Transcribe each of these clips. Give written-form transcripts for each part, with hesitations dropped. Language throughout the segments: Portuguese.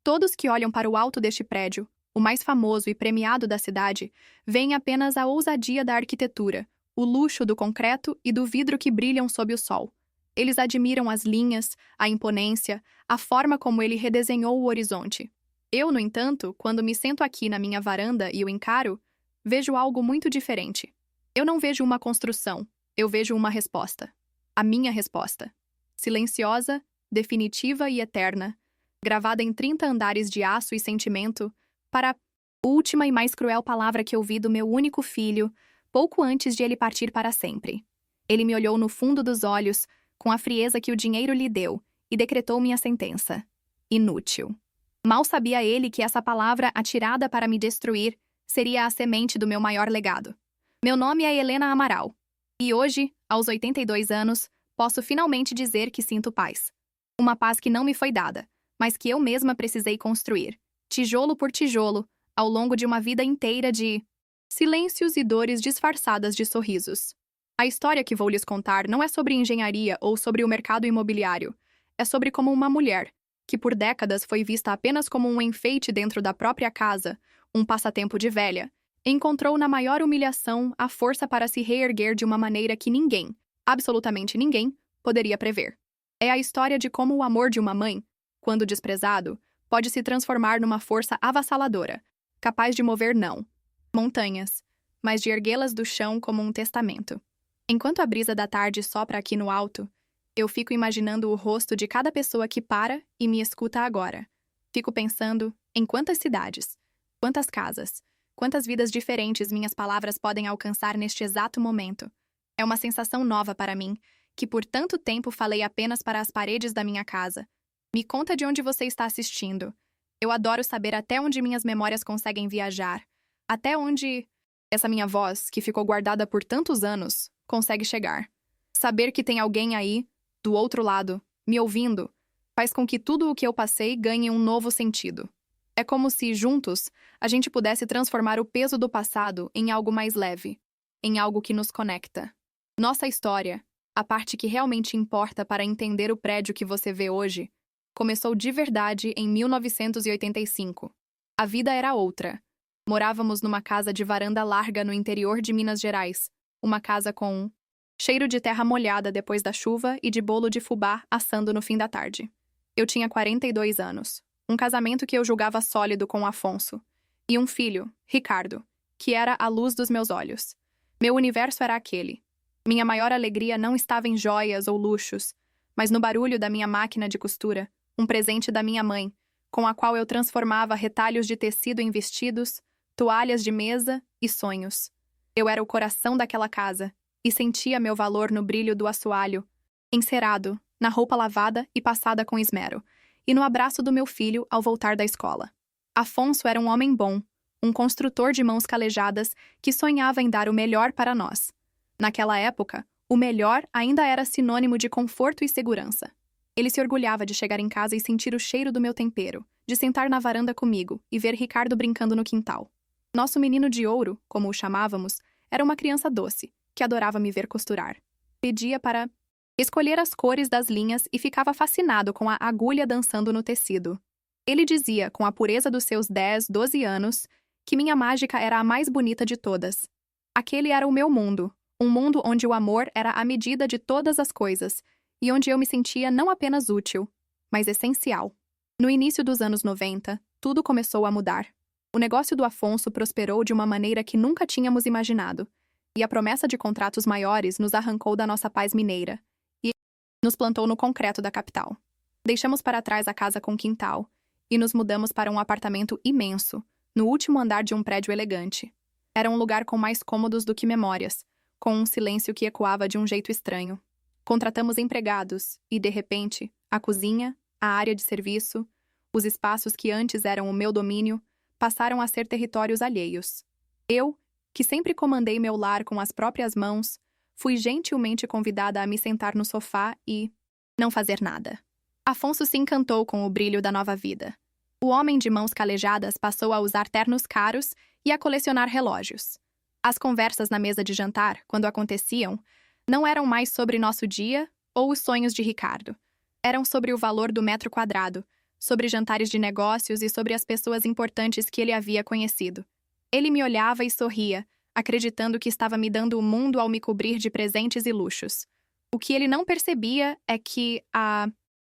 Todos que olham para o alto deste prédio, o mais famoso e premiado da cidade, veem apenas a ousadia da arquitetura, o luxo do concreto e do vidro que brilham sob o sol. Eles admiram as linhas, a imponência, a forma como ele redesenhou o horizonte. Eu, no entanto, quando me sento aqui na minha varanda e o encaro, vejo algo muito diferente. Eu não vejo uma construção, eu vejo uma resposta. A minha resposta. Silenciosa, definitiva e eterna, gravada em 30 andares de aço e sentimento, para a última e mais cruel palavra que ouvi do meu único filho, pouco antes de ele partir para sempre. Ele me olhou no fundo dos olhos, com a frieza que o dinheiro lhe deu, e decretou minha sentença. Inútil. Mal sabia ele que essa palavra atirada para me destruir seria a semente do meu maior legado. Meu nome é Helena Amaral. E hoje, aos 82 anos, posso finalmente dizer que sinto paz. Uma paz que não me foi dada, mas que eu mesma precisei construir, tijolo por tijolo, ao longo de uma vida inteira de silêncios e dores disfarçadas de sorrisos. A história que vou lhes contar não é sobre engenharia ou sobre o mercado imobiliário. É sobre como uma mulher, que por décadas foi vista apenas como um enfeite dentro da própria casa, um passatempo de velha, encontrou na maior humilhação a força para se reerguer de uma maneira que ninguém, absolutamente ninguém, poderia prever. É a história de como o amor de uma mãe, quando desprezado, pode se transformar numa força avassaladora, capaz de mover não montanhas, mas de erguê-las do chão como um testamento. Enquanto a brisa da tarde sopra aqui no alto, eu fico imaginando o rosto de cada pessoa que para e me escuta agora. Fico pensando em quantas cidades, quantas casas, quantas vidas diferentes minhas palavras podem alcançar neste exato momento. É uma sensação nova para mim, que por tanto tempo falei apenas para as paredes da minha casa. Me conta de onde você está assistindo. Eu adoro saber até onde minhas memórias conseguem viajar, até onde essa minha voz, que ficou guardada por tantos anos, consegue chegar. Saber que tem alguém aí, do outro lado, me ouvindo, faz com que tudo o que eu passei ganhe um novo sentido. É como se, juntos, a gente pudesse transformar o peso do passado em algo mais leve, em algo que nos conecta. Nossa história, a parte que realmente importa para entender o prédio que você vê hoje, começou de verdade em 1985. A vida era outra. Morávamos numa casa de varanda larga no interior de Minas Gerais, uma casa com cheiro de terra molhada depois da chuva e de bolo de fubá assando no fim da tarde. Eu tinha 42 anos, um casamento que eu julgava sólido com Afonso, e um filho, Ricardo, que era a luz dos meus olhos. Meu universo era aquele. Minha maior alegria não estava em joias ou luxos, mas no barulho da minha máquina de costura, um presente da minha mãe, com a qual eu transformava retalhos de tecido em vestidos, toalhas de mesa e sonhos. Eu era o coração daquela casa e sentia meu valor no brilho do assoalho, encerado, na roupa lavada e passada com esmero, e no abraço do meu filho ao voltar da escola. Afonso era um homem bom, um construtor de mãos calejadas que sonhava em dar o melhor para nós. Naquela época, o melhor ainda era sinônimo de conforto e segurança. Ele se orgulhava de chegar em casa e sentir o cheiro do meu tempero, de sentar na varanda comigo e ver Ricardo brincando no quintal. Nosso menino de ouro, como o chamávamos, era uma criança doce, que adorava me ver costurar. Pedia para escolher as cores das linhas e ficava fascinado com a agulha dançando no tecido. Ele dizia, com a pureza dos seus 10, 12 anos, que minha mágica era a mais bonita de todas. Aquele era o meu mundo, um mundo onde o amor era a medida de todas as coisas, e onde eu me sentia não apenas útil, mas essencial. No início dos anos 90, tudo começou a mudar. O negócio do Afonso prosperou de uma maneira que nunca tínhamos imaginado, e a promessa de contratos maiores nos arrancou da nossa paz mineira e nos plantou no concreto da capital. Deixamos para trás a casa com quintal e nos mudamos para um apartamento imenso, no último andar de um prédio elegante. Era um lugar com mais cômodos do que memórias, com um silêncio que ecoava de um jeito estranho. Contratamos empregados e, de repente, a cozinha, a área de serviço, os espaços que antes eram o meu domínio, passaram a ser territórios alheios. Eu, que sempre comandei meu lar com as próprias mãos, fui gentilmente convidada a me sentar no sofá e não fazer nada. Afonso se encantou com o brilho da nova vida. O homem de mãos calejadas passou a usar ternos caros e a colecionar relógios. As conversas na mesa de jantar, quando aconteciam, não eram mais sobre nosso dia ou os sonhos de Ricardo. Eram sobre o valor do metro quadrado, sobre jantares de negócios e sobre as pessoas importantes que ele havia conhecido. Ele me olhava e sorria, acreditando que estava me dando o mundo ao me cobrir de presentes e luxos. O que ele não percebia é que,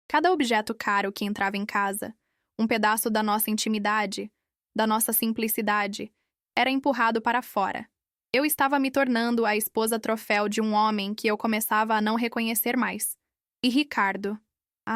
cada objeto caro que entrava em casa, um pedaço da nossa intimidade, da nossa simplicidade, era empurrado para fora. Eu estava me tornando a esposa troféu de um homem que eu começava a não reconhecer mais. E Ricardo.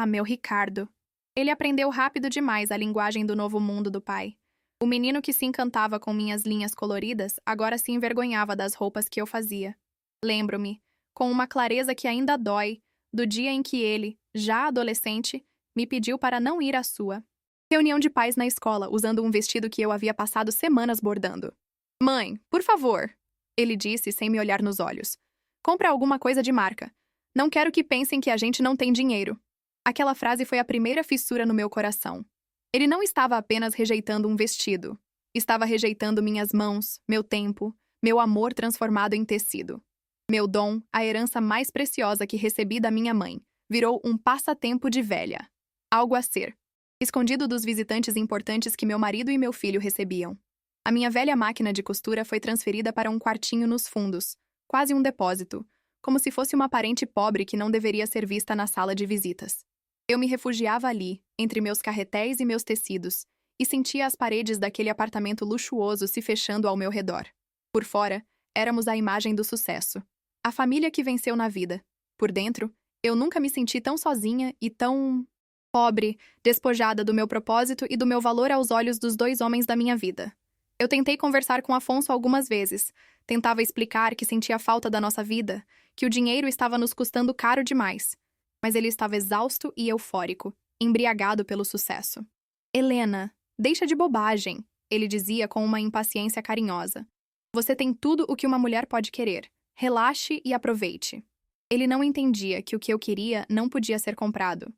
Meu Ricardo. Ele aprendeu rápido demais a linguagem do novo mundo do pai. O menino que se encantava com minhas linhas coloridas agora se envergonhava das roupas que eu fazia. Lembro-me, com uma clareza que ainda dói, do dia em que ele, já adolescente, me pediu para não ir à sua reunião de pais na escola, usando um vestido que eu havia passado semanas bordando. "Mãe, por favor", ele disse sem me olhar nos olhos. "Compra alguma coisa de marca. Não quero que pensem que a gente não tem dinheiro." Aquela frase foi a primeira fissura no meu coração. Ele não estava apenas rejeitando um vestido. Estava rejeitando minhas mãos, meu tempo, meu amor transformado em tecido. Meu dom, a herança mais preciosa que recebi da minha mãe, virou um passatempo de velha. Algo a ser. Escondido dos visitantes importantes que meu marido e meu filho recebiam. A minha velha máquina de costura foi transferida para um quartinho nos fundos, quase um depósito, como se fosse uma parente pobre que não deveria ser vista na sala de visitas. Eu me refugiava ali, entre meus carretéis e meus tecidos, e sentia as paredes daquele apartamento luxuoso se fechando ao meu redor. Por fora, éramos a imagem do sucesso. A família que venceu na vida. Por dentro, eu nunca me senti tão sozinha e tão pobre, despojada do meu propósito e do meu valor aos olhos dos dois homens da minha vida. Eu tentei conversar com Afonso algumas vezes. Tentava explicar que sentia falta da nossa vida, que o dinheiro estava nos custando caro demais. Mas ele estava exausto e eufórico, embriagado pelo sucesso. "Helena, deixa de bobagem", ele dizia com uma impaciência carinhosa. "Você tem tudo o que uma mulher pode querer. Relaxe e aproveite." Ele não entendia que o que eu queria não podia ser comprado.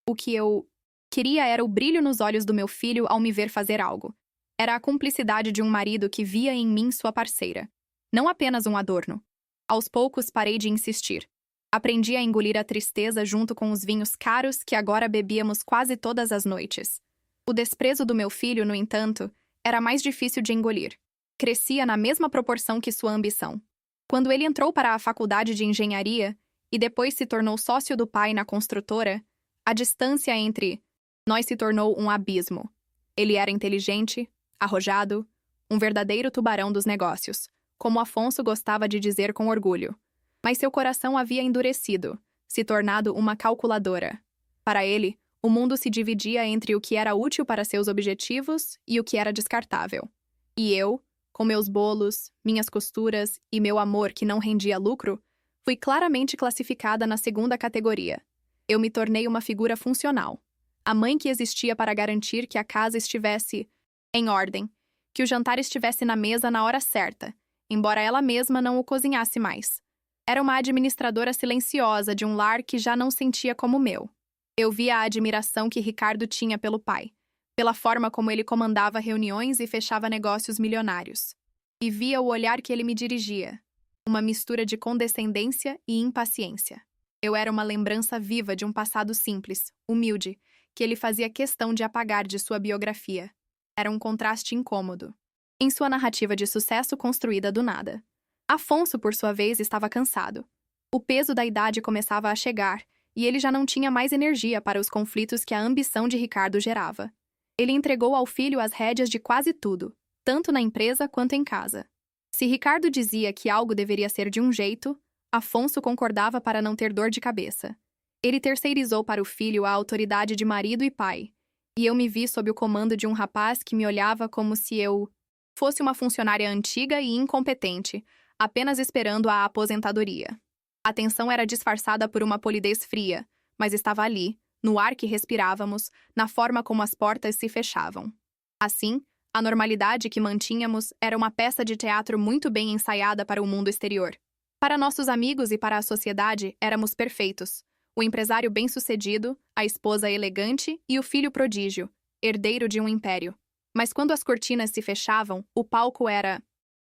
O que eu queria era o brilho nos olhos do meu filho ao me ver fazer algo. Era a cumplicidade de um marido que via em mim sua parceira. Não apenas um adorno. Aos poucos parei de insistir. Aprendi a engolir a tristeza junto com os vinhos caros que agora bebíamos quase todas as noites. O desprezo do meu filho, no entanto, era mais difícil de engolir. Crescia na mesma proporção que sua ambição. Quando ele entrou para a faculdade de engenharia e depois se tornou sócio do pai na construtora, a distância entre nós se tornou um abismo. Ele era inteligente, arrojado, um verdadeiro tubarão dos negócios, como Afonso gostava de dizer com orgulho. Mas seu coração havia endurecido, se tornado uma calculadora. Para ele, o mundo se dividia entre o que era útil para seus objetivos e o que era descartável. E eu, com meus bolos, minhas costuras e meu amor que não rendia lucro, fui claramente classificada na segunda categoria. Eu me tornei uma figura funcional. A mãe que existia para garantir que a casa estivesse em ordem, que o jantar estivesse na mesa na hora certa, embora ela mesma não o cozinhasse mais. Era uma administradora silenciosa de um lar que já não sentia como meu. Eu via a admiração que Ricardo tinha pelo pai, pela forma como ele comandava reuniões e fechava negócios milionários. E via o olhar que ele me dirigia, uma mistura de condescendência e impaciência. Eu era uma lembrança viva de um passado simples, humilde, que ele fazia questão de apagar de sua biografia. Era um contraste incômodo. Em sua narrativa de sucesso construída do nada. Afonso, por sua vez, estava cansado. O peso da idade começava a chegar, e ele já não tinha mais energia para os conflitos que a ambição de Ricardo gerava. Ele entregou ao filho as rédeas de quase tudo, tanto na empresa quanto em casa. Se Ricardo dizia que algo deveria ser de um jeito, Afonso concordava para não ter dor de cabeça. Ele terceirizou para o filho a autoridade de marido e pai, e eu me vi sob o comando de um rapaz que me olhava como se eu fosse uma funcionária antiga e incompetente, apenas esperando a aposentadoria. A tensão era disfarçada por uma polidez fria, mas estava ali, no ar que respirávamos, na forma como as portas se fechavam. Assim, a normalidade que mantínhamos era uma peça de teatro muito bem ensaiada para o mundo exterior. Para nossos amigos e para a sociedade, éramos perfeitos. O empresário bem-sucedido, a esposa elegante e o filho prodígio, herdeiro de um império. Mas quando as cortinas se fechavam, o palco era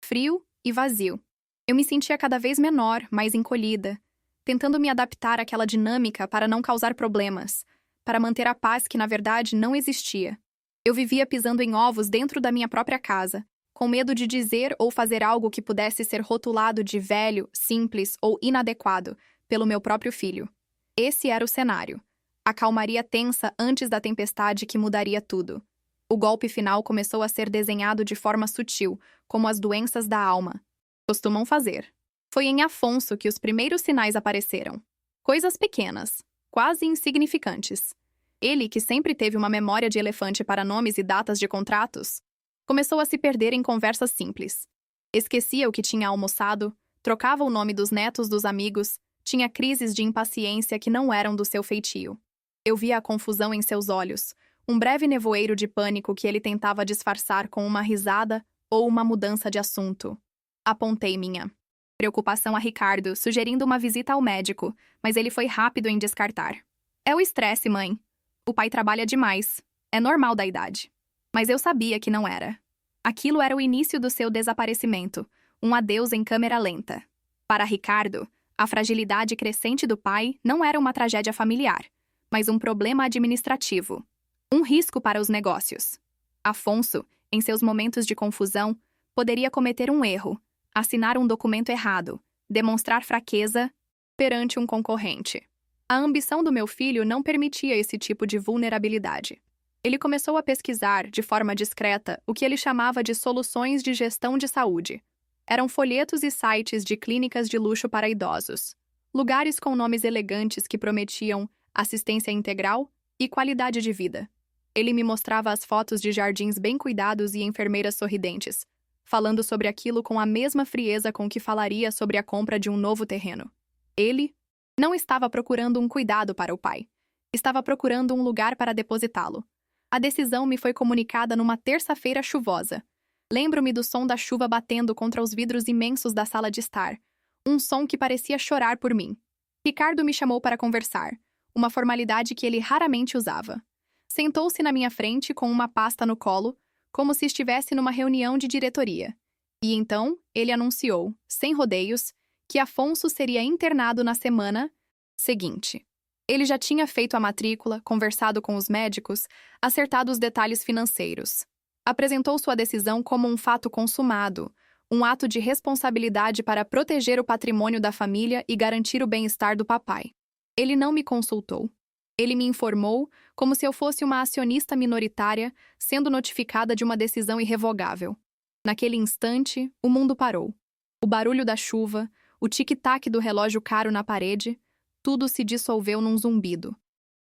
frio e vazio. Eu me sentia cada vez menor, mais encolhida, tentando me adaptar àquela dinâmica para não causar problemas, para manter a paz que, na verdade, não existia. Eu vivia pisando em ovos dentro da minha própria casa, com medo de dizer ou fazer algo que pudesse ser rotulado de velho, simples ou inadequado pelo meu próprio filho. Esse era o cenário. A calmaria tensa antes da tempestade que mudaria tudo. O golpe final começou a ser desenhado de forma sutil, como as doenças da alma costumam fazer. Foi em Afonso que os primeiros sinais apareceram. Coisas pequenas, quase insignificantes. Ele, que sempre teve uma memória de elefante para nomes e datas de contratos, começou a se perder em conversas simples. Esquecia o que tinha almoçado, trocava o nome dos netos dos amigos, tinha crises de impaciência que não eram do seu feitio. Eu via a confusão em seus olhos, um breve nevoeiro de pânico que ele tentava disfarçar com uma risada ou uma mudança de assunto. Apontei minha preocupação a Ricardo, sugerindo uma visita ao médico, mas ele foi rápido em descartar. É o estresse, mãe. O pai trabalha demais. É normal da idade. Mas eu sabia que não era. Aquilo era o início do seu desaparecimento, um adeus em câmera lenta. Para Ricardo, a fragilidade crescente do pai não era uma tragédia familiar, mas um problema administrativo. Um risco para os negócios. Afonso, em seus momentos de confusão, poderia cometer um erro, assinar um documento errado, demonstrar fraqueza perante um concorrente. A ambição do meu filho não permitia esse tipo de vulnerabilidade. Ele começou a pesquisar, de forma discreta, o que ele chamava de soluções de gestão de saúde. Eram folhetos e sites de clínicas de luxo para idosos. Lugares com nomes elegantes que prometiam assistência integral e qualidade de vida. Ele me mostrava as fotos de jardins bem cuidados e enfermeiras sorridentes, falando sobre aquilo com a mesma frieza com que falaria sobre a compra de um novo terreno. Ele não estava procurando um cuidado para o pai. Estava procurando um lugar para depositá-lo. A decisão me foi comunicada numa terça-feira chuvosa. Lembro-me do som da chuva batendo contra os vidros imensos da sala de estar. Um som que parecia chorar por mim. Ricardo me chamou para conversar, uma formalidade que ele raramente usava. Sentou-se na minha frente com uma pasta no colo, como se estivesse numa reunião de diretoria. E então, ele anunciou, sem rodeios, que Afonso seria internado na semana seguinte. Ele já tinha feito a matrícula, conversado com os médicos, acertado os detalhes financeiros. Apresentou sua decisão como um fato consumado, um ato de responsabilidade para proteger o patrimônio da família e garantir o bem-estar do papai. Ele não me consultou. Ele me informou como se eu fosse uma acionista minoritária sendo notificada de uma decisão irrevogável. Naquele instante, o mundo parou. O barulho da chuva, o tic-tac do relógio caro na parede, tudo se dissolveu num zumbido.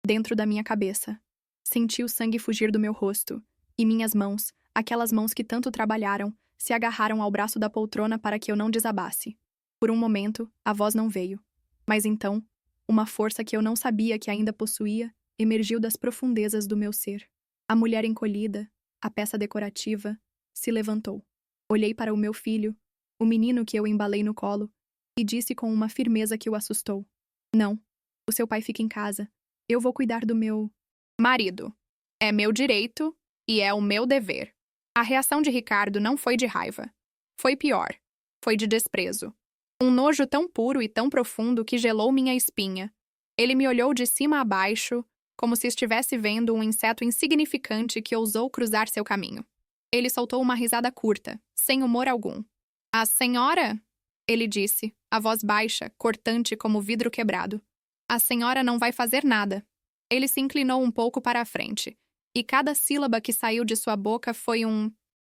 Dentro da minha cabeça. Senti o sangue fugir do meu rosto, e minhas mãos, aquelas mãos que tanto trabalharam, se agarraram ao braço da poltrona para que eu não desabasse. Por um momento, a voz não veio. Mas então, uma força que eu não sabia que ainda possuía, emergiu das profundezas do meu ser. A mulher encolhida, a peça decorativa, se levantou. Olhei para o meu filho, o menino que eu embalei no colo, e disse com uma firmeza que o assustou: "Não, o seu pai fica em casa. Eu vou cuidar do meu marido. É meu direito e é o meu dever." A reação de Ricardo não foi de raiva. Foi pior. Foi de desprezo. Um nojo tão puro e tão profundo que gelou minha espinha. Ele me olhou de cima a baixo, como se estivesse vendo um inseto insignificante que ousou cruzar seu caminho. Ele soltou uma risada curta, sem humor algum. "A senhora?" ele disse, a voz baixa, cortante como vidro quebrado. "A senhora não vai fazer nada." Ele se inclinou um pouco para a frente, e cada sílaba que saiu de sua boca foi um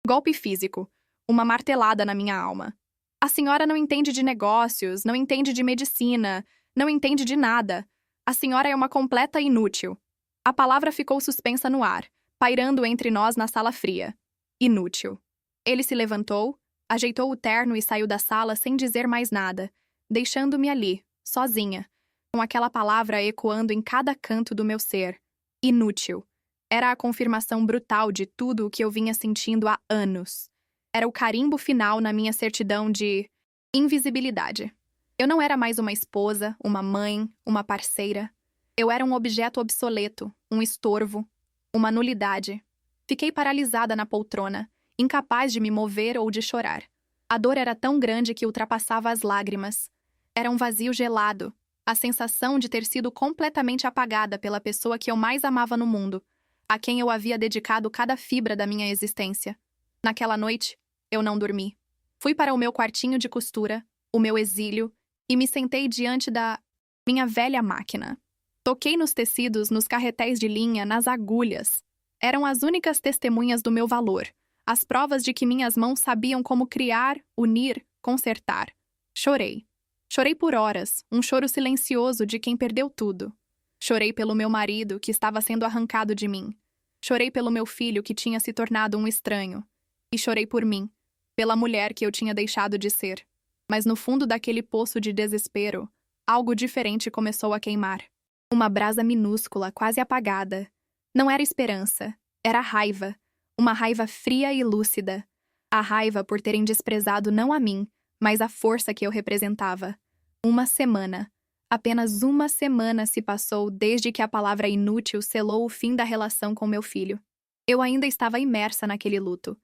golpe físico, uma martelada na minha alma. "A senhora não entende de negócios, não entende de medicina, não entende de nada. A senhora é uma completa inútil." A palavra ficou suspensa no ar, pairando entre nós na sala fria. Inútil. Ele se levantou, ajeitou o terno e saiu da sala sem dizer mais nada, deixando-me ali, sozinha, com aquela palavra ecoando em cada canto do meu ser. Inútil. Era a confirmação brutal de tudo o que eu vinha sentindo há anos. Era o carimbo final na minha certidão de invisibilidade. Eu não era mais uma esposa, uma mãe, uma parceira. Eu era um objeto obsoleto, um estorvo, uma nulidade. Fiquei paralisada na poltrona, incapaz de me mover ou de chorar. A dor era tão grande que ultrapassava as lágrimas. Era um vazio gelado, A sensação de ter sido completamente apagada pela pessoa que eu mais amava no mundo, a quem eu havia dedicado cada fibra da minha existência. Naquela noite, eu não dormi. Fui para o meu quartinho de costura, o meu exílio, e me sentei diante da minha velha máquina. Toquei nos tecidos, nos carretéis de linha, nas agulhas. Eram as únicas testemunhas do meu valor, as provas de que minhas mãos sabiam como criar, unir, consertar. Chorei. Chorei por horas, um choro silencioso de quem perdeu tudo. Chorei pelo meu marido, que estava sendo arrancado de mim. Chorei pelo meu filho, que tinha se tornado um estranho. E chorei por mim, pela mulher que eu tinha deixado de ser. Mas no fundo daquele poço de desespero, algo diferente começou a queimar. Uma brasa minúscula, quase apagada. Não era esperança, era raiva. Uma raiva fria e lúcida. A raiva por terem desprezado não a mim, mas a força que eu representava. Uma semana. Apenas uma semana se passou desde que a palavra inútil selou o fim da relação com meu filho. Eu ainda estava imersa naquele luto.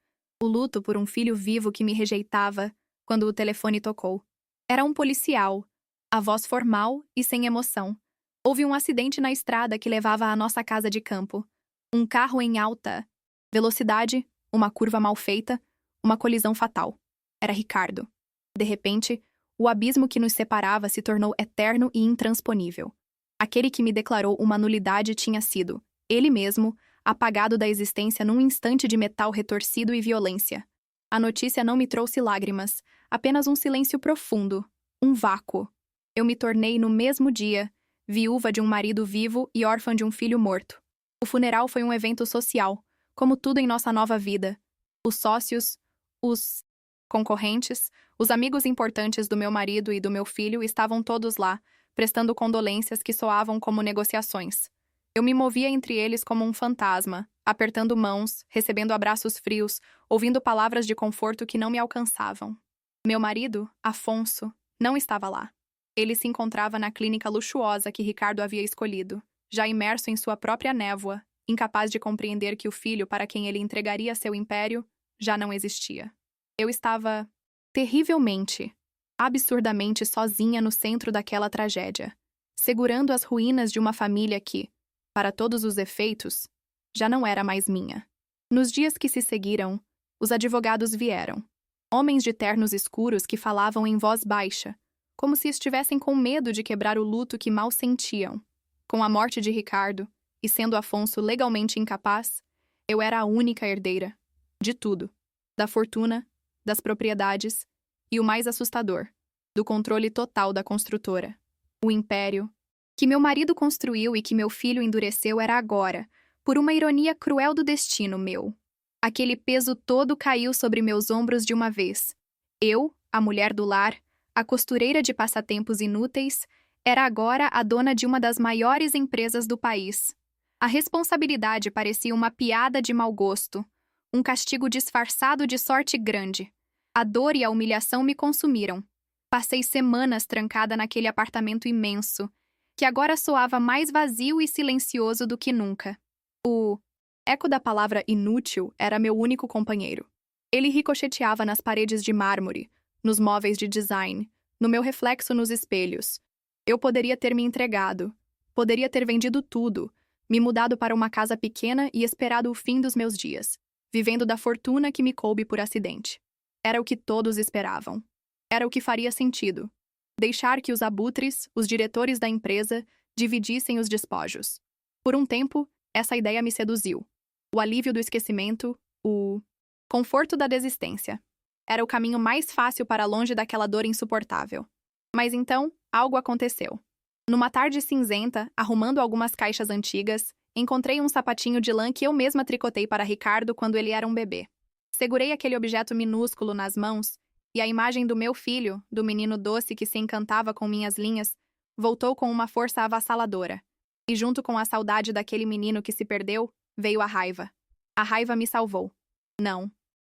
O luto por um filho vivo que me rejeitava quando o telefone tocou. Era um policial, a voz formal e sem emoção. Houve um acidente na estrada que levava à nossa casa de campo. Um carro em alta velocidade, uma curva mal feita, uma colisão fatal. Era Ricardo. De repente, o abismo que nos separava se tornou eterno e intransponível. Aquele que me declarou uma nulidade tinha sido, ele mesmo, apagado da existência num instante de metal retorcido e violência. A notícia não me trouxe lágrimas, apenas um silêncio profundo, um vácuo. Eu me tornei, no mesmo dia, viúva de um marido vivo e órfã de um filho morto. O funeral foi um evento social, como tudo em nossa nova vida. Os sócios, os concorrentes, os amigos importantes do meu marido e do meu filho estavam todos lá, prestando condolências que soavam como negociações. Eu me movia entre eles como um fantasma, apertando mãos, recebendo abraços frios, ouvindo palavras de conforto que não me alcançavam. Meu marido, Afonso, não estava lá. Ele se encontrava na clínica luxuosa que Ricardo havia escolhido, já imerso em sua própria névoa, incapaz de compreender que o filho para quem ele entregaria seu império já não existia. Eu estava terrivelmente, absurdamente sozinha no centro daquela tragédia, segurando as ruínas de uma família que, para todos os efeitos, já não era mais minha. Nos dias que se seguiram, os advogados vieram. Homens de ternos escuros que falavam em voz baixa, como se estivessem com medo de quebrar o luto que mal sentiam. Com a morte de Ricardo, e sendo Afonso legalmente incapaz, eu era a única herdeira. De tudo. Da fortuna, das propriedades e o mais assustador, do controle total da construtora. O império que meu marido construiu e que meu filho endureceu era agora, por uma ironia cruel do destino meu. Aquele peso todo caiu sobre meus ombros de uma vez. Eu, a mulher do lar, a costureira de passatempos inúteis, era agora a dona de uma das maiores empresas do país. A responsabilidade parecia uma piada de mau gosto, um castigo disfarçado de sorte grande. A dor e a humilhação me consumiram. Passei semanas trancada naquele apartamento imenso, que agora soava mais vazio e silencioso do que nunca. O eco da palavra inútil era meu único companheiro. Ele ricocheteava nas paredes de mármore, nos móveis de design, no meu reflexo nos espelhos. Eu poderia ter me entregado, poderia ter vendido tudo, me mudado para uma casa pequena e esperado o fim dos meus dias, vivendo da fortuna que me coube por acidente. Era o que todos esperavam. Era o que faria sentido. Deixar que os abutres, os diretores da empresa, dividissem os despojos. Por um tempo, essa ideia me seduziu. O alívio do esquecimento, o conforto da desistência. Era o caminho mais fácil para longe daquela dor insuportável. Mas então, algo aconteceu. Numa tarde cinzenta, arrumando algumas caixas antigas, encontrei um sapatinho de lã que eu mesma tricotei para Ricardo quando ele era um bebê. Segurei aquele objeto minúsculo nas mãos, e a imagem do meu filho, do menino doce que se encantava com minhas linhas, voltou com uma força avassaladora. E junto com a saudade daquele menino que se perdeu, veio a raiva. A raiva me salvou. Não.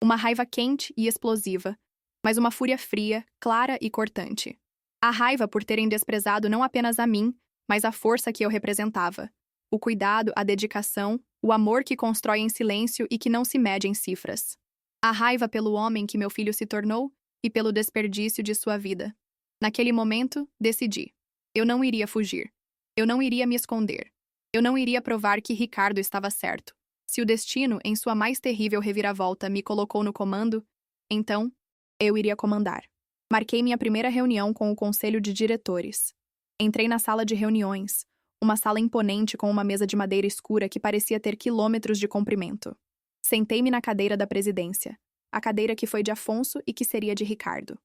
Uma raiva quente e explosiva, mas uma fúria fria, clara e cortante. A raiva por terem desprezado não apenas a mim, mas a força que eu representava. O cuidado, a dedicação, o amor que constrói em silêncio e que não se mede em cifras. A raiva pelo homem que meu filho se tornou e pelo desperdício de sua vida. Naquele momento, decidi. Eu não iria fugir. Eu não iria me esconder. Eu não iria provar que Ricardo estava certo. Se o destino, em sua mais terrível reviravolta, me colocou no comando, então eu iria comandar. Marquei minha primeira reunião com o conselho de diretores. Entrei na sala de reuniões, uma sala imponente com uma mesa de madeira escura que parecia ter quilômetros de comprimento. Sentei-me na cadeira da presidência, a cadeira que foi de Afonso e que seria de Ricardo.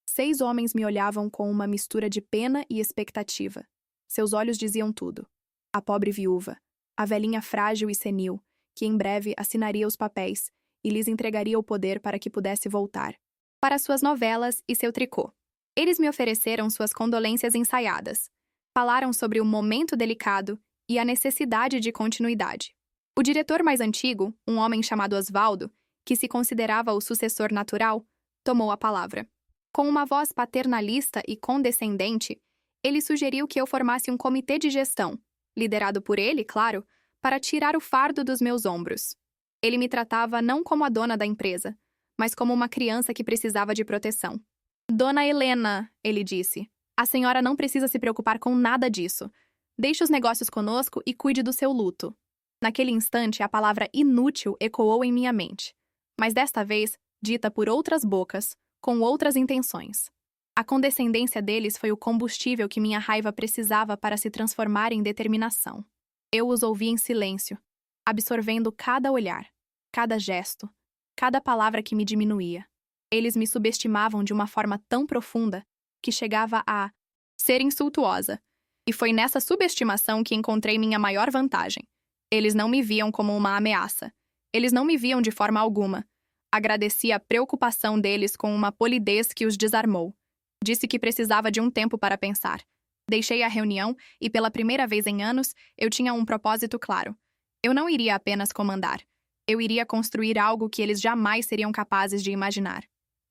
6 homens me olhavam com uma mistura de pena e expectativa. Seus olhos diziam tudo. A pobre viúva, a velhinha frágil e senil, que em breve assinaria os papéis e lhes entregaria o poder para que pudesse voltar para suas novelas e seu tricô. Eles me ofereceram suas condolências ensaiadas. Falaram sobre o momento delicado e a necessidade de continuidade. O diretor mais antigo, um homem chamado Osvaldo, que se considerava o sucessor natural, tomou a palavra. Com uma voz paternalista e condescendente, ele sugeriu que eu formasse um comitê de gestão, liderado por ele, claro, para tirar o fardo dos meus ombros. Ele me tratava não como a dona da empresa, mas como uma criança que precisava de proteção. Dona Helena, ele disse, a senhora não precisa se preocupar com nada disso. Deixe os negócios conosco e cuide do seu luto. Naquele instante, a palavra inútil ecoou em minha mente, mas desta vez, dita por outras bocas, com outras intenções. A condescendência deles foi o combustível que minha raiva precisava para se transformar em determinação. Eu os ouvi em silêncio, absorvendo cada olhar, cada gesto, cada palavra que me diminuía. Eles me subestimavam de uma forma tão profunda que chegava a ser insultuosa. E foi nessa subestimação que encontrei minha maior vantagem. Eles não me viam como uma ameaça. Eles não me viam de forma alguma. Agradeci a preocupação deles com uma polidez que os desarmou. Disse que precisava de um tempo para pensar. Deixei a reunião e, pela primeira vez em anos, eu tinha um propósito claro. Eu não iria apenas comandar. Eu iria construir algo que eles jamais seriam capazes de imaginar.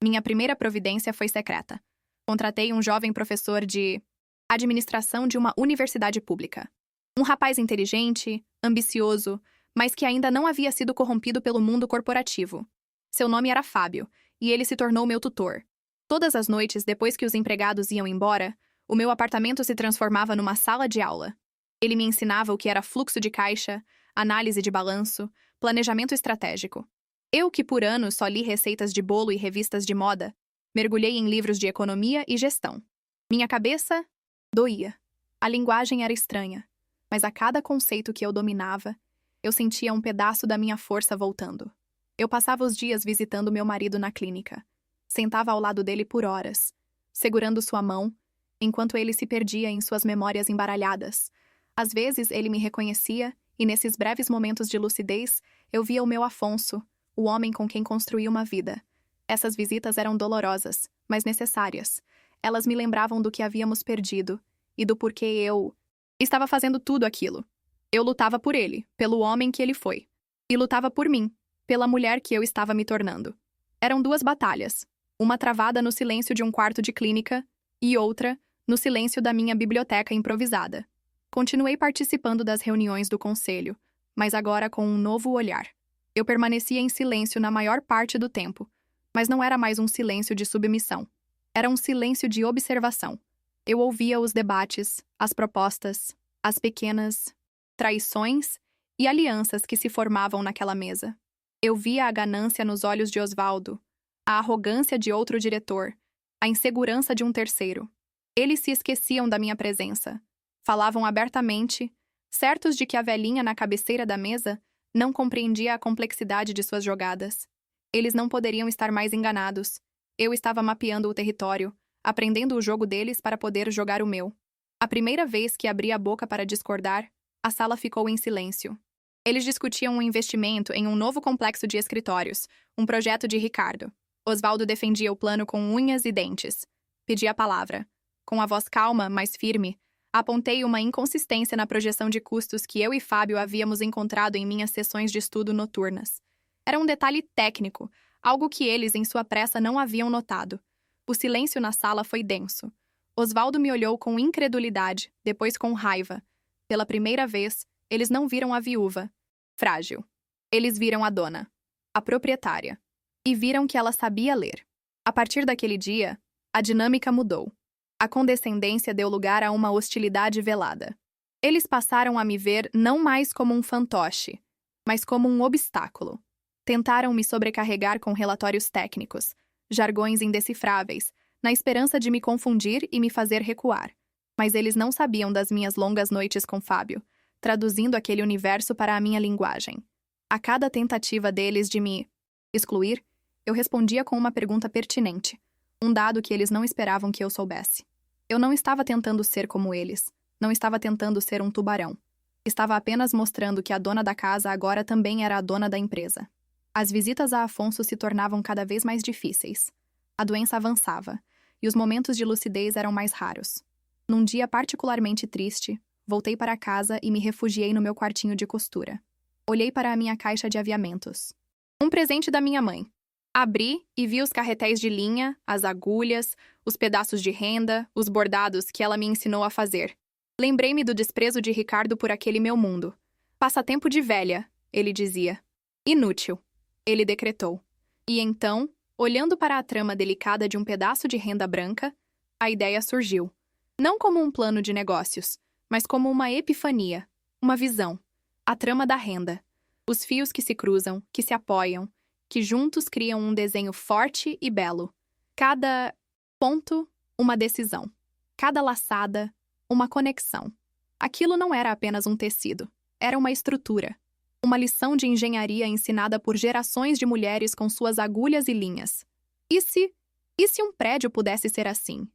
Minha primeira providência foi secreta. Contratei um jovem professor de administração de uma universidade pública. Um rapaz inteligente, ambicioso, mas que ainda não havia sido corrompido pelo mundo corporativo. Seu nome era Fábio, e ele se tornou meu tutor. Todas as noites, depois que os empregados iam embora, o meu apartamento se transformava numa sala de aula. Ele me ensinava o que era fluxo de caixa, análise de balanço, planejamento estratégico. Eu, que por anos só li receitas de bolo e revistas de moda, mergulhei em livros de economia e gestão. Minha cabeça doía. A linguagem era estranha, mas a cada conceito que eu dominava, eu sentia um pedaço da minha força voltando. Eu passava os dias visitando meu marido na clínica. Sentava ao lado dele por horas, segurando sua mão, enquanto ele se perdia em suas memórias embaralhadas. Às vezes ele me reconhecia, e nesses breves momentos de lucidez, eu via o meu Afonso, o homem com quem construí uma vida. Essas visitas eram dolorosas, mas necessárias. Elas me lembravam do que havíamos perdido, e do porquê eu estava fazendo tudo aquilo. Eu lutava por ele, pelo homem que ele foi. E lutava por mim, pela mulher que eu estava me tornando. Eram 2 batalhas, uma travada no silêncio de um quarto de clínica e outra no silêncio da minha biblioteca improvisada. Continuei participando das reuniões do conselho, mas agora com um novo olhar. Eu permanecia em silêncio na maior parte do tempo, mas não era mais um silêncio de submissão. Era um silêncio de observação. Eu ouvia os debates, as propostas, as pequenas traições e alianças que se formavam naquela mesa. Eu via a ganância nos olhos de Osvaldo, a arrogância de outro diretor, a insegurança de um terceiro. Eles se esqueciam da minha presença. Falavam abertamente, certos de que a velhinha na cabeceira da mesa não compreendia a complexidade de suas jogadas. Eles não poderiam estar mais enganados. Eu estava mapeando o território, aprendendo o jogo deles para poder jogar o meu. A primeira vez que abri a boca para discordar, a sala ficou em silêncio. Eles discutiam um investimento em um novo complexo de escritórios, um projeto de Ricardo. Osvaldo defendia o plano com unhas e dentes. Pedi a palavra. Com a voz calma, mas firme, apontei uma inconsistência na projeção de custos que eu e Fábio havíamos encontrado em minhas sessões de estudo noturnas. Era um detalhe técnico, algo que eles, em sua pressa, não haviam notado. O silêncio na sala foi denso. Osvaldo me olhou com incredulidade, depois com raiva. Pela primeira vez, eles não viram a viúva, frágil. Eles viram a dona, a proprietária, e viram que ela sabia ler. A partir daquele dia, a dinâmica mudou. A condescendência deu lugar a uma hostilidade velada. Eles passaram a me ver não mais como um fantoche, mas como um obstáculo. Tentaram me sobrecarregar com relatórios técnicos, jargões indecifráveis, na esperança de me confundir e me fazer recuar. Mas eles não sabiam das minhas longas noites com Fábio, traduzindo aquele universo para a minha linguagem. A cada tentativa deles de me excluir, eu respondia com uma pergunta pertinente, um dado que eles não esperavam que eu soubesse. Eu não estava tentando ser como eles, não estava tentando ser um tubarão. Estava apenas mostrando que a dona da casa agora também era a dona da empresa. As visitas a Afonso se tornavam cada vez mais difíceis. A doença avançava, e os momentos de lucidez eram mais raros. Num dia particularmente triste, voltei para casa e me refugiei no meu quartinho de costura. Olhei para a minha caixa de aviamentos. Um presente da minha mãe. Abri e vi os carretéis de linha, as agulhas, os pedaços de renda, os bordados que ela me ensinou a fazer. Lembrei-me do desprezo de Ricardo por aquele meu mundo. Passatempo de velha, ele dizia. Inútil, ele decretou. E então, olhando para a trama delicada de um pedaço de renda branca, a ideia surgiu. Não como um plano de negócios, mas como uma epifania, uma visão. A trama da renda. Os fios que se cruzam, que se apoiam, que juntos criam um desenho forte e belo. Cada ponto, uma decisão. Cada laçada, uma conexão. Aquilo não era apenas um tecido, era uma estrutura. Uma lição de engenharia ensinada por gerações de mulheres com suas agulhas e linhas. E se um prédio pudesse ser assim?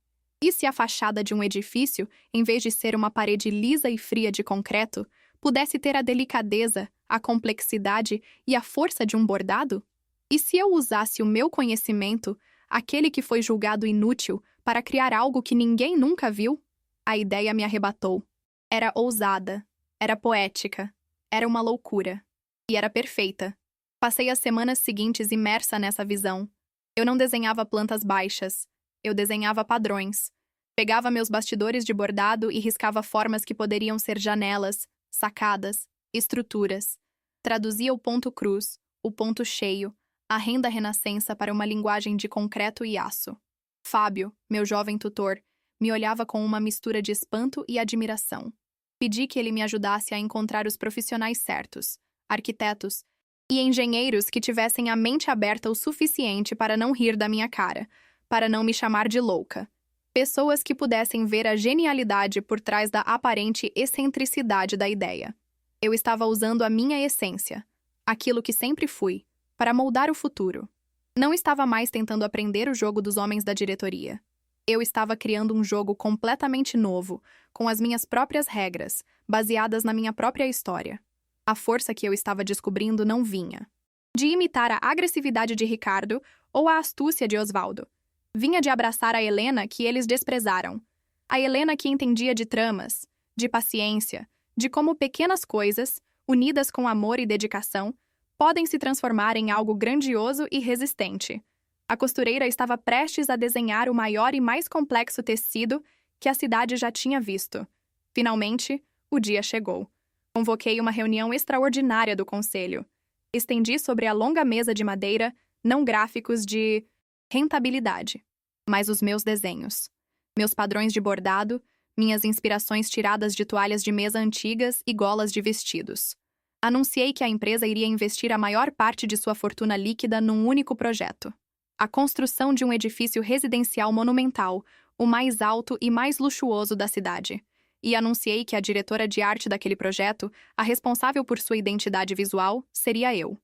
E se a fachada de um edifício, em vez de ser uma parede lisa e fria de concreto, pudesse ter a delicadeza, a complexidade e a força de um bordado? E se eu usasse o meu conhecimento, aquele que foi julgado inútil, para criar algo que ninguém nunca viu? A ideia me arrebatou. Era ousada, era poética, era uma loucura. E era perfeita. Passei as semanas seguintes imersa nessa visão. Eu não desenhava plantas baixas, eu desenhava padrões. Pegava meus bastidores de bordado e riscava formas que poderiam ser janelas, sacadas, estruturas. Traduzia o ponto cruz, o ponto cheio, a renda renascença para uma linguagem de concreto e aço. Fábio, meu jovem tutor, me olhava com uma mistura de espanto e admiração. Pedi que ele me ajudasse a encontrar os profissionais certos, arquitetos e engenheiros que tivessem a mente aberta o suficiente para não rir da minha cara, para não me chamar de louca. Pessoas que pudessem ver a genialidade por trás da aparente excentricidade da ideia. Eu estava usando a minha essência, aquilo que sempre fui, para moldar o futuro. Não estava mais tentando aprender o jogo dos homens da diretoria. Eu estava criando um jogo completamente novo, com as minhas próprias regras, baseadas na minha própria história. A força que eu estava descobrindo não vinha de imitar a agressividade de Ricardo ou a astúcia de Osvaldo. Vinha de abraçar a Helena que eles desprezaram. A Helena que entendia de tramas, de paciência, de como pequenas coisas, unidas com amor e dedicação, podem se transformar em algo grandioso e resistente. A costureira estava prestes a desenhar o maior e mais complexo tecido que a cidade já tinha visto. Finalmente, o dia chegou. Convoquei uma reunião extraordinária do conselho. Estendi sobre a longa mesa de madeira, não gráficos de rentabilidade, mas os meus desenhos. Meus padrões de bordado, minhas inspirações tiradas de toalhas de mesa antigas e golas de vestidos. Anunciei que a empresa iria investir a maior parte de sua fortuna líquida num único projeto. A construção de um edifício residencial monumental, o mais alto e mais luxuoso da cidade. E anunciei que a diretora de arte daquele projeto, a responsável por sua identidade visual, seria eu.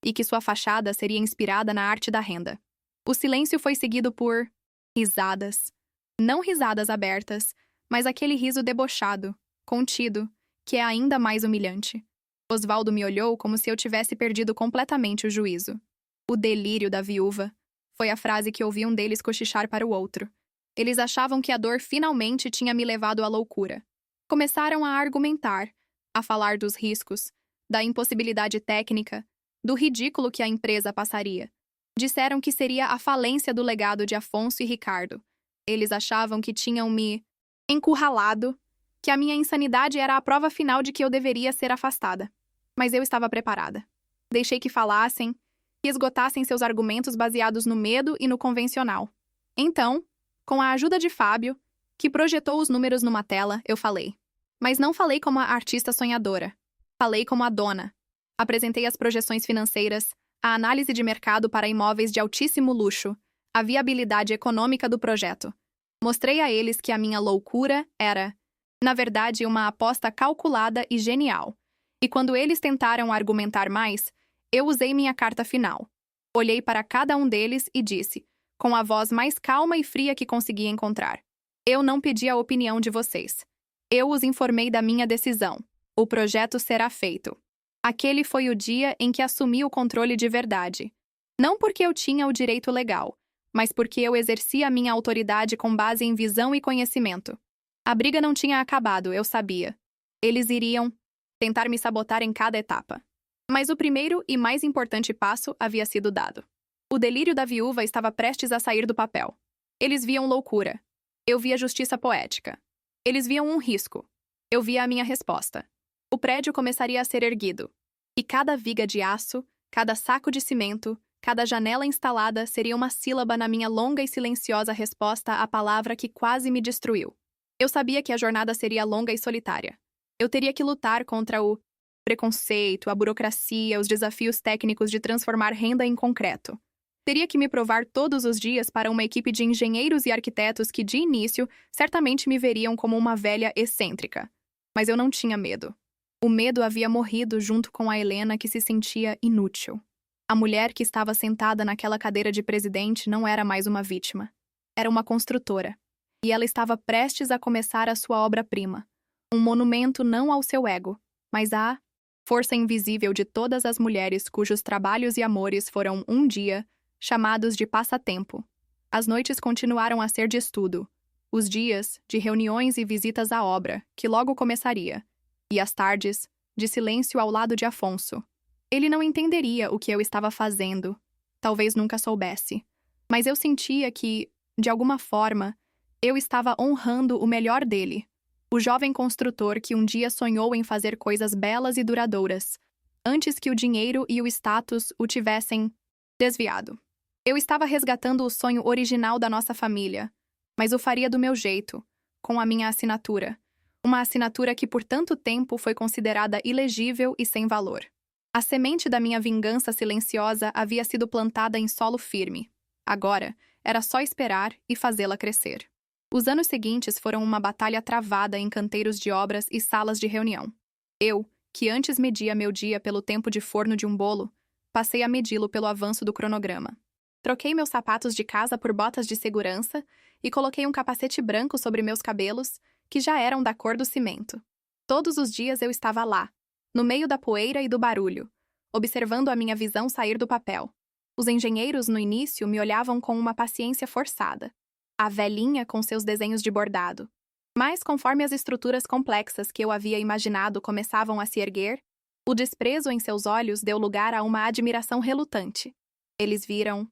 E que sua fachada seria inspirada na arte da renda. O silêncio foi seguido por risadas. Não risadas abertas, mas aquele riso debochado, contido, que é ainda mais humilhante. Osvaldo me olhou como se eu tivesse perdido completamente o juízo. O delírio da viúva. Foi a frase que ouvi um deles cochichar para o outro. Eles achavam que a dor finalmente tinha me levado à loucura. Começaram a argumentar, a falar dos riscos, da impossibilidade técnica, do ridículo que a empresa passaria. Disseram que seria a falência do legado de Afonso e Ricardo. Eles achavam que tinham me encurralado, que a minha insanidade era a prova final de que eu deveria ser afastada. Mas eu estava preparada. Deixei que falassem, que esgotassem seus argumentos baseados no medo e no convencional. Então, com a ajuda de Fábio, que projetou os números numa tela, eu falei. Mas não falei como a artista sonhadora. Falei como a dona. Apresentei as projeções financeiras, a análise de mercado para imóveis de altíssimo luxo, a viabilidade econômica do projeto. Mostrei a eles que a minha loucura era, na verdade, uma aposta calculada e genial. E quando eles tentaram argumentar mais, eu usei minha carta final. Olhei para cada um deles e disse, com a voz mais calma e fria que consegui encontrar: eu não pedi a opinião de vocês. Eu os informei da minha decisão. O projeto será feito. Aquele foi o dia em que assumi o controle de verdade. Não porque eu tinha o direito legal, mas porque eu exercia a minha autoridade com base em visão e conhecimento. A briga não tinha acabado, eu sabia. Eles iriam tentar me sabotar em cada etapa. Mas o primeiro e mais importante passo havia sido dado. O delírio da viúva estava prestes a sair do papel. Eles viam loucura. Eu via justiça poética. Eles viam um risco. Eu via a minha resposta. O prédio começaria a ser erguido. E cada viga de aço, cada saco de cimento, cada janela instalada seria uma sílaba na minha longa e silenciosa resposta à palavra que quase me destruiu. Eu sabia que a jornada seria longa e solitária. Eu teria que lutar contra o preconceito, a burocracia, os desafios técnicos de transformar renda em concreto. Teria que me provar todos os dias para uma equipe de engenheiros e arquitetos que, de início, certamente me veriam como uma velha excêntrica. Mas eu não tinha medo. O medo havia morrido junto com a Helena, que se sentia inútil. A mulher que estava sentada naquela cadeira de presidente não era mais uma vítima. Era uma construtora. E ela estava prestes a começar a sua obra-prima. Um monumento não ao seu ego, mas à força invisível de todas as mulheres cujos trabalhos e amores foram, um dia, chamados de passatempo. As noites continuaram a ser de estudo. Os dias, de reuniões e visitas à obra, que logo começaria. E as tardes, de silêncio ao lado de Afonso. Ele não entenderia o que eu estava fazendo. Talvez nunca soubesse. Mas eu sentia que, de alguma forma, eu estava honrando o melhor dele. O jovem construtor que um dia sonhou em fazer coisas belas e duradouras, antes que o dinheiro e o status o tivessem desviado. Eu estava resgatando o sonho original da nossa família, mas o faria do meu jeito, com a minha assinatura. Uma assinatura que por tanto tempo foi considerada ilegível e sem valor. A semente da minha vingança silenciosa havia sido plantada em solo firme. Agora, era só esperar e fazê-la crescer. Os anos seguintes foram uma batalha travada em canteiros de obras e salas de reunião. Eu, que antes media meu dia pelo tempo de forno de um bolo, passei a medi-lo pelo avanço do cronograma. Troquei meus sapatos de casa por botas de segurança e coloquei um capacete branco sobre meus cabelos, que já eram da cor do cimento. Todos os dias eu estava lá, no meio da poeira e do barulho, observando a minha visão sair do papel. Os engenheiros, no início, me olhavam com uma paciência forçada. A velhinha com seus desenhos de bordado. Mas, conforme as estruturas complexas que eu havia imaginado começavam a se erguer, o desprezo em seus olhos deu lugar a uma admiração relutante. Eles viram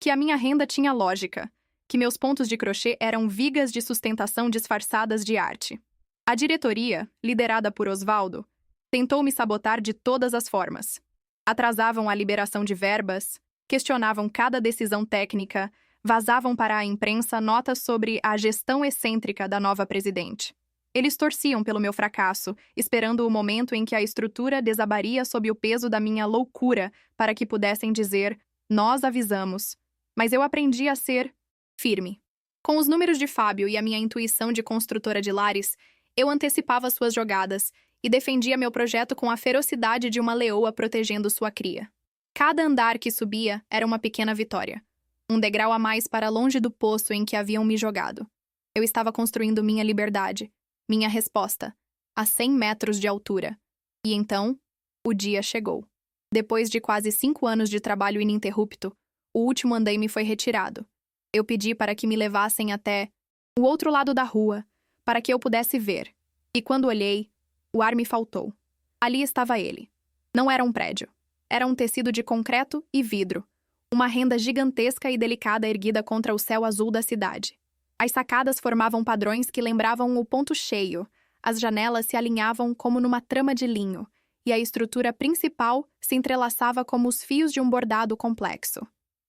que a minha renda tinha lógica, que meus pontos de crochê eram vigas de sustentação disfarçadas de arte. A diretoria, liderada por Osvaldo, tentou me sabotar de todas as formas. Atrasavam a liberação de verbas, questionavam cada decisão técnica, vazavam para a imprensa notas sobre a gestão excêntrica da nova presidente. Eles torciam pelo meu fracasso, esperando o momento em que a estrutura desabaria sob o peso da minha loucura para que pudessem dizer: nós avisamos. Mas eu aprendi a ser firme. Com os números de Fábio e a minha intuição de construtora de lares, eu antecipava suas jogadas e defendia meu projeto com a ferocidade de uma leoa protegendo sua cria. Cada andar que subia era uma pequena vitória. Um degrau a mais para longe do poço em que haviam me jogado. Eu estava construindo minha liberdade, minha resposta, a 100 metros de altura. E então, o dia chegou. Depois de quase 5 anos de trabalho ininterrupto, o último andaime foi retirado. Eu pedi para que me levassem até o outro lado da rua, para que eu pudesse ver. E quando olhei, o ar me faltou. Ali estava ele. Não era um prédio. Era um tecido de concreto e vidro. Uma renda gigantesca e delicada erguida contra o céu azul da cidade. As sacadas formavam padrões que lembravam o ponto cheio, as janelas se alinhavam como numa trama de linho, e a estrutura principal se entrelaçava como os fios de um bordado complexo.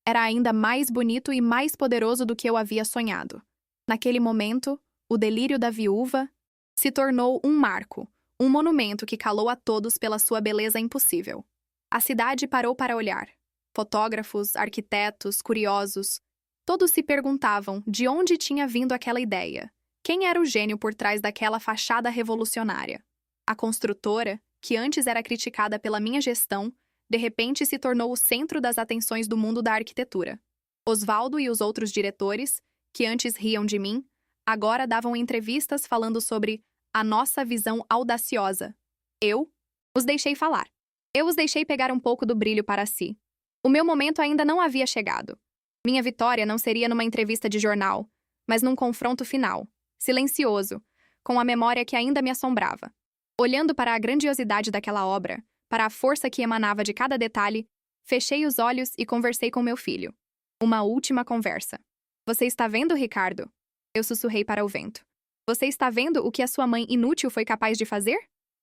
Era ainda mais bonito e mais poderoso do que eu havia sonhado. Naquele momento, o delírio da viúva, se tornou um marco, um monumento que calou a todos pela sua beleza impossível. A cidade parou para olhar. Fotógrafos, arquitetos, curiosos, todos se perguntavam de onde tinha vindo aquela ideia. Quem era o gênio por trás daquela fachada revolucionária? A construtora, que antes era criticada pela minha gestão, de repente se tornou o centro das atenções do mundo da arquitetura. Osvaldo e os outros diretores, que antes riam de mim, agora davam entrevistas falando sobre a nossa visão audaciosa. Eu os deixei falar. Eu os deixei pegar um pouco do brilho para si. O meu momento ainda não havia chegado. Minha vitória não seria numa entrevista de jornal, mas num confronto final, silencioso, com a memória que ainda me assombrava. Olhando para a grandiosidade daquela obra, para a força que emanava de cada detalhe, fechei os olhos e conversei com meu filho. Uma última conversa. Você está vendo, Ricardo? Eu sussurrei para o vento. Você está vendo o que a sua mãe inútil foi capaz de fazer?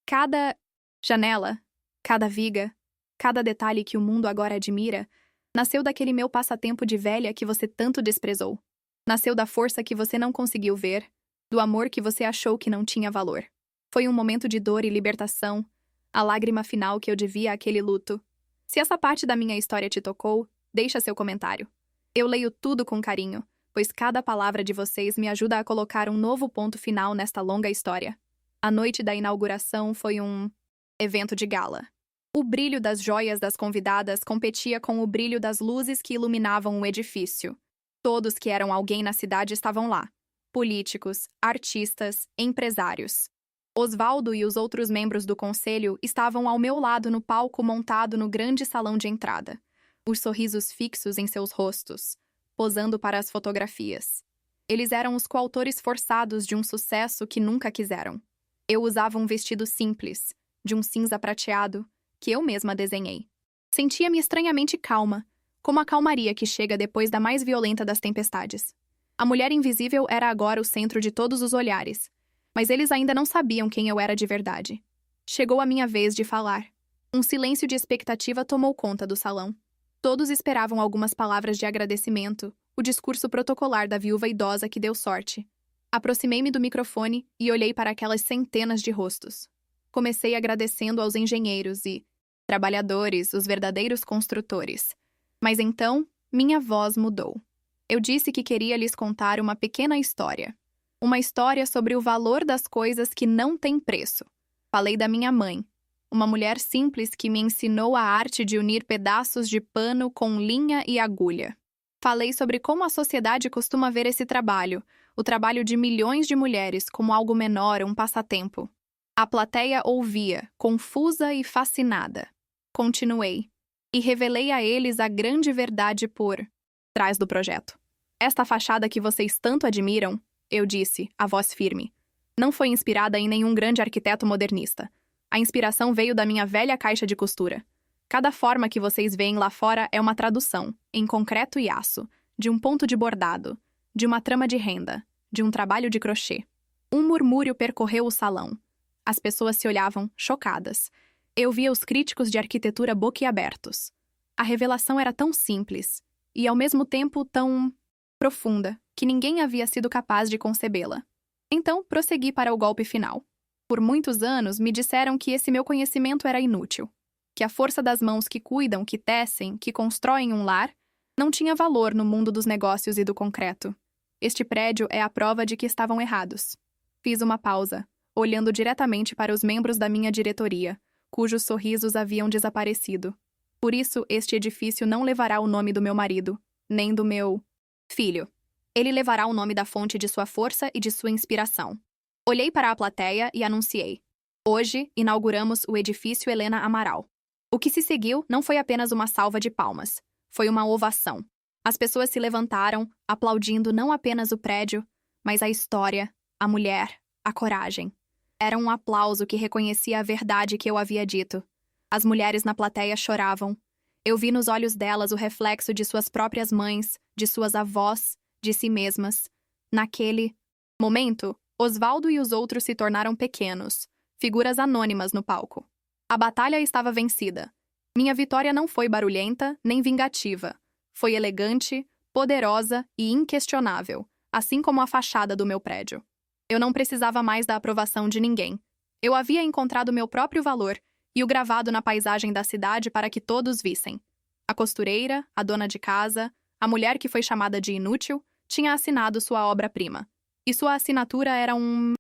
Cada janela, cada viga, cada detalhe que o mundo agora admira, nasceu daquele meu passatempo de velha que você tanto desprezou. Nasceu da força que você não conseguiu ver, do amor que você achou que não tinha valor. Foi um momento de dor e libertação, a lágrima final que eu devia àquele luto. Se essa parte da minha história te tocou, deixa seu comentário. Eu leio tudo com carinho, pois cada palavra de vocês me ajuda a colocar um novo ponto final nesta longa história. A noite da inauguração foi um evento de gala. O brilho das joias das convidadas competia com o brilho das luzes que iluminavam o edifício. Todos que eram alguém na cidade estavam lá. Políticos, artistas, empresários. Osvaldo e os outros membros do conselho estavam ao meu lado no palco montado no grande salão de entrada. Os sorrisos fixos em seus rostos, posando para as fotografias. Eles eram os coautores forçados de um sucesso que nunca quiseram. Eu usava um vestido simples, de um cinza prateado, que eu mesma desenhei. Sentia-me estranhamente calma, como a calmaria que chega depois da mais violenta das tempestades. A mulher invisível era agora o centro de todos os olhares, mas eles ainda não sabiam quem eu era de verdade. Chegou a minha vez de falar. Um silêncio de expectativa tomou conta do salão. Todos esperavam algumas palavras de agradecimento, o discurso protocolar da viúva idosa que deu sorte. Aproximei-me do microfone e olhei para aquelas centenas de rostos. Comecei agradecendo aos engenheiros e trabalhadores, os verdadeiros construtores. Mas então, minha voz mudou. Eu disse que queria lhes contar uma pequena história. Uma história sobre o valor das coisas que não têm preço. Falei da minha mãe, uma mulher simples que me ensinou a arte de unir pedaços de pano com linha e agulha. Falei sobre como a sociedade costuma ver esse trabalho, o trabalho de milhões de mulheres, como algo menor, um passatempo. A plateia ouvia, confusa e fascinada. Continuei, e revelei a eles a grande verdade por trás do projeto. Esta fachada que vocês tanto admiram, eu disse, a voz firme, não foi inspirada em nenhum grande arquiteto modernista. A inspiração veio da minha velha caixa de costura. Cada forma que vocês veem lá fora é uma tradução, em concreto e aço, de um ponto de bordado, de uma trama de renda, de um trabalho de crochê. Um murmúrio percorreu o salão. As pessoas se olhavam, chocadas. Eu via os críticos de arquitetura boquiabertos. A revelação era tão simples, e ao mesmo tempo tão profunda, que ninguém havia sido capaz de concebê-la. Então, prossegui para o golpe final. Por muitos anos, me disseram que esse meu conhecimento era inútil, que a força das mãos que cuidam, que tecem, que constroem um lar, não tinha valor no mundo dos negócios e do concreto. Este prédio é a prova de que estavam errados. Fiz uma pausa, olhando diretamente para os membros da minha diretoria, cujos sorrisos haviam desaparecido. Por isso, este edifício não levará o nome do meu marido, nem do meu filho. Ele levará o nome da fonte de sua força e de sua inspiração. Olhei para a plateia e anunciei. Hoje, inauguramos o edifício Helena Amaral. O que se seguiu não foi apenas uma salva de palmas. Foi uma ovação. As pessoas se levantaram, aplaudindo não apenas o prédio, mas a história, a mulher, a coragem. Era um aplauso que reconhecia a verdade que eu havia dito. As mulheres na plateia choravam. Eu vi nos olhos delas o reflexo de suas próprias mães, de suas avós, de si mesmas. Naquele momento, Osvaldo e os outros se tornaram pequenos, figuras anônimas no palco. A batalha estava vencida. Minha vitória não foi barulhenta nem vingativa. Foi elegante, poderosa e inquestionável, assim como a fachada do meu prédio. Eu não precisava mais da aprovação de ninguém. Eu havia encontrado meu próprio valor e o gravado na paisagem da cidade para que todos vissem. A costureira, a dona de casa, a mulher que foi chamada de inútil, tinha assinado sua obra-prima. E sua assinatura era um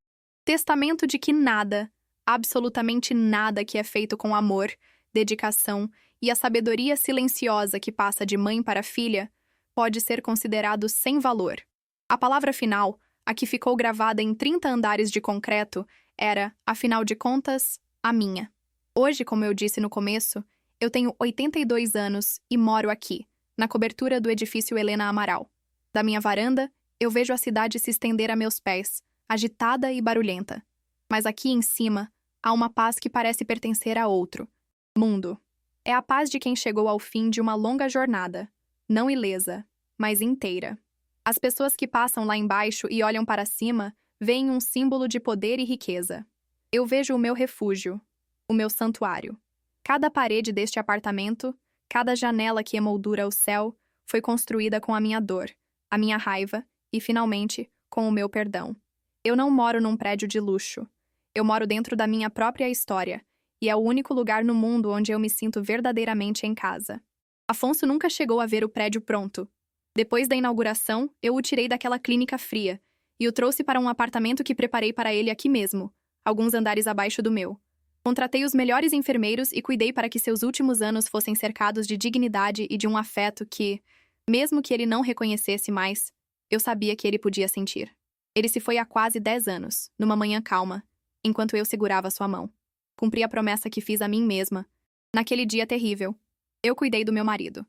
testamento de que nada, absolutamente nada que é feito com amor, dedicação e a sabedoria silenciosa que passa de mãe para filha, pode ser considerado sem valor. A palavra final, a que ficou gravada em 30 andares de concreto, era, afinal de contas, a minha. Hoje, como eu disse no começo, eu tenho 82 anos e moro aqui, na cobertura do edifício Helena Amaral. Da minha varanda, eu vejo a cidade se estender a meus pés, agitada e barulhenta. Mas aqui em cima, há uma paz que parece pertencer a outro mundo. É a paz de quem chegou ao fim de uma longa jornada, não ilesa, mas inteira. As pessoas que passam lá embaixo e olham para cima veem um símbolo de poder e riqueza. Eu vejo o meu refúgio, o meu santuário. Cada parede deste apartamento, cada janela que emoldura o céu, foi construída com a minha dor, a minha raiva e, finalmente, com o meu perdão. Eu não moro num prédio de luxo. Eu moro dentro da minha própria história, e é o único lugar no mundo onde eu me sinto verdadeiramente em casa. Afonso nunca chegou a ver o prédio pronto. Depois da inauguração, eu o tirei daquela clínica fria e o trouxe para um apartamento que preparei para ele aqui mesmo, alguns andares abaixo do meu. Contratei os melhores enfermeiros e cuidei para que seus últimos anos fossem cercados de dignidade e de um afeto que, mesmo que ele não reconhecesse mais, eu sabia que ele podia sentir. Ele se foi há quase 10 anos, numa manhã calma, enquanto eu segurava sua mão. Cumpri a promessa que fiz a mim mesma. Naquele dia terrível, eu cuidei do meu marido.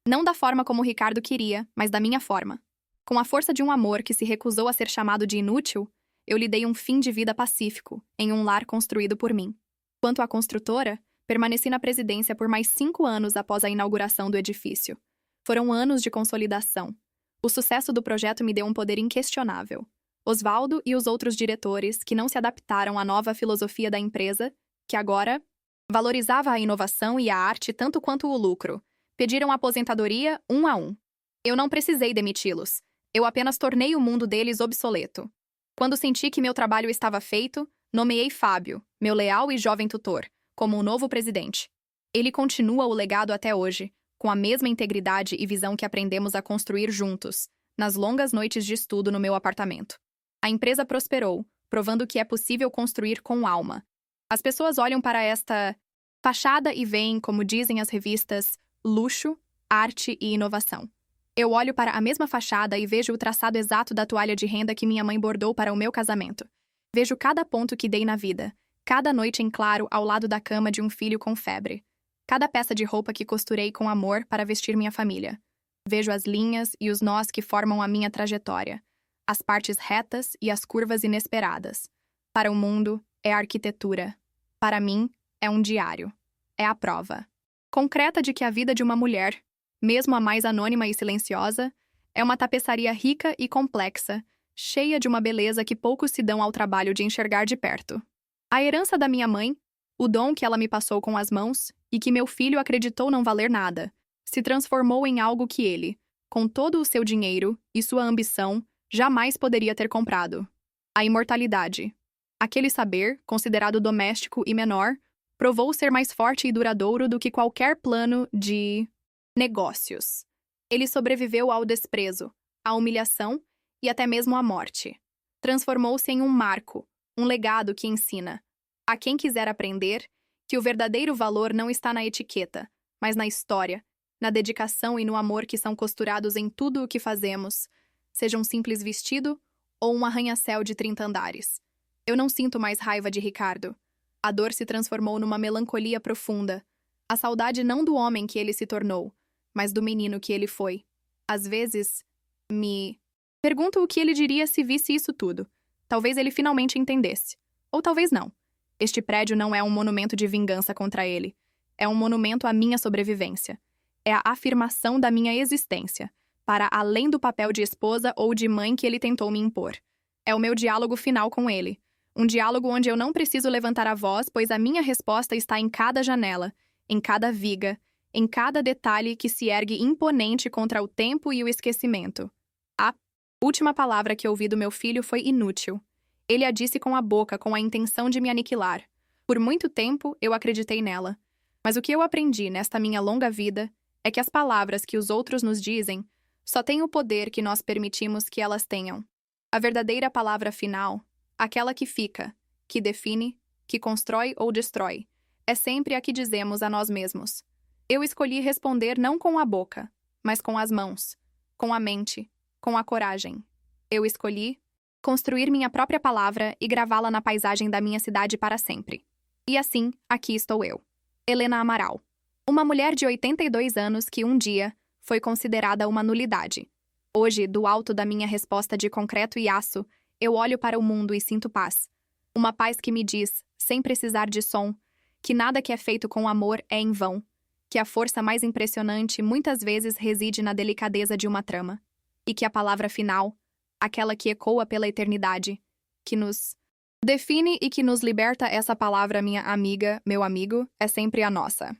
Não da forma como Ricardo queria, mas da minha forma. Com a força de um amor que se recusou a ser chamado de inútil, eu lhe dei um fim de vida pacífico, em um lar construído por mim. Quanto à construtora, permaneci na presidência por mais 5 anos após a inauguração do edifício. Foram anos de consolidação. O sucesso do projeto me deu um poder inquestionável. Osvaldo e os outros diretores, que não se adaptaram à nova filosofia da empresa, que agora valorizava a inovação e a arte tanto quanto o lucro, pediram aposentadoria um a um. Eu não precisei demiti-los. Eu apenas tornei o mundo deles obsoleto. Quando senti que meu trabalho estava feito, nomeei Fábio, meu leal e jovem tutor, como o novo presidente. Ele continua o legado até hoje, com a mesma integridade e visão que aprendemos a construir juntos, nas longas noites de estudo no meu apartamento. A empresa prosperou, provando que é possível construir com alma. As pessoas olham para esta fachada e veem, como dizem as revistas, luxo, arte e inovação. Eu olho para a mesma fachada e vejo o traçado exato da toalha de renda que minha mãe bordou para o meu casamento. Vejo cada ponto que dei na vida, cada noite em claro ao lado da cama de um filho com febre, cada peça de roupa que costurei com amor para vestir minha família. Vejo as linhas e os nós que formam a minha trajetória, as partes retas e as curvas inesperadas. Para o mundo, é arquitetura. Para mim, é um diário. É a prova concreta de que a vida de uma mulher, mesmo a mais anônima e silenciosa, é uma tapeçaria rica e complexa, cheia de uma beleza que poucos se dão ao trabalho de enxergar de perto. A herança da minha mãe, o dom que ela me passou com as mãos e que meu filho acreditou não valer nada, se transformou em algo que ele, com todo o seu dinheiro e sua ambição, jamais poderia ter comprado. A imortalidade. Aquele saber, considerado doméstico e menor, provou ser mais forte e duradouro do que qualquer plano de negócios. Ele sobreviveu ao desprezo, à humilhação e até mesmo à morte. Transformou-se em um marco, um legado que ensina, a quem quiser aprender, que o verdadeiro valor não está na etiqueta, mas na história, na dedicação e no amor que são costurados em tudo o que fazemos, seja um simples vestido ou um arranha-céu de 30 andares. Eu não sinto mais raiva de Ricardo. A dor se transformou numa melancolia profunda. A saudade não do homem que ele se tornou, mas do menino que ele foi. Às vezes, me pergunto o que ele diria se visse isso tudo. Talvez ele finalmente entendesse. Ou talvez não. Este prédio não é um monumento de vingança contra ele. É um monumento à minha sobrevivência. É a afirmação da minha existência, para além do papel de esposa ou de mãe que ele tentou me impor. É o meu diálogo final com ele. Um diálogo onde eu não preciso levantar a voz, pois a minha resposta está em cada janela, em cada viga, em cada detalhe que se ergue imponente contra o tempo e o esquecimento. A última palavra que ouvi do meu filho foi inútil. Ele a disse com a boca, com a intenção de me aniquilar. Por muito tempo, eu acreditei nela. Mas o que eu aprendi nesta minha longa vida é que as palavras que os outros nos dizem só têm o poder que nós permitimos que elas tenham. A verdadeira palavra final, aquela que fica, que define, que constrói ou destrói, é sempre a que dizemos a nós mesmos. Eu escolhi responder não com a boca, mas com as mãos, com a mente, com a coragem. Eu escolhi construir minha própria palavra e gravá-la na paisagem da minha cidade para sempre. E assim, aqui estou eu. Helena Amaral. Uma mulher de 82 anos que um dia foi considerada uma nulidade. Hoje, do alto da minha resposta de concreto e aço, eu olho para o mundo e sinto paz. Uma paz que me diz, sem precisar de som, que nada que é feito com amor é em vão, que a força mais impressionante muitas vezes reside na delicadeza de uma trama, e que a palavra final, aquela que ecoa pela eternidade, que nos define e que nos liberta, essa palavra, minha amiga, meu amigo, é sempre a nossa.